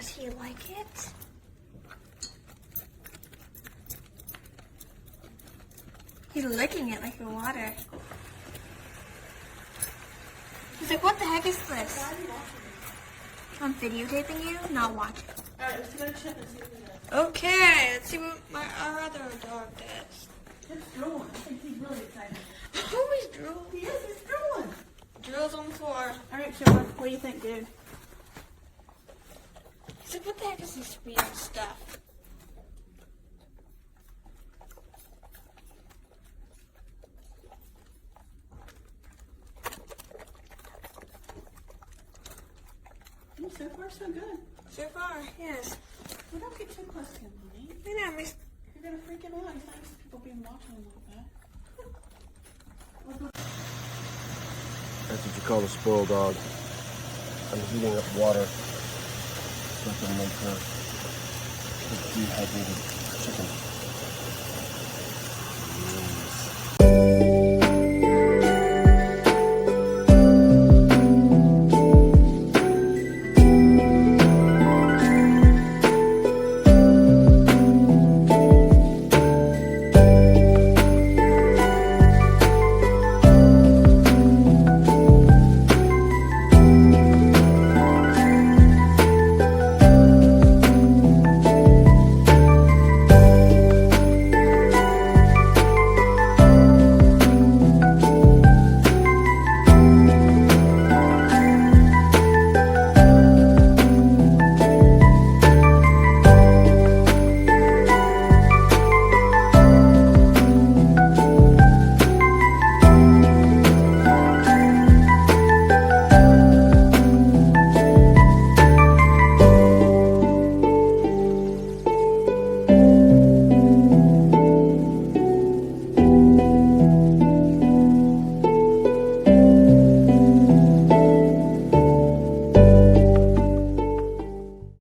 Does he like it? He's licking it like the water. He's like, what the heck is this? I'm videotaping you, not watching. Alright, let's go to Chip and see what he does. Okay, let's see what our other dog does. Chip's drooling. I think he's really excited. Oh, he's drooling. He is, he's drooling. Drills on the floor. Alright, Chip, what do you think, dude? He's like, what the heck is this weird stuff? So far, so good. So far, yes. Well, don't get too close to him, honey. I know, You're gonna freak him out. He's not used to people being watching him like that. That's what you call a spoiled dog. I'm heating up water so I can make her dehydrated chicken.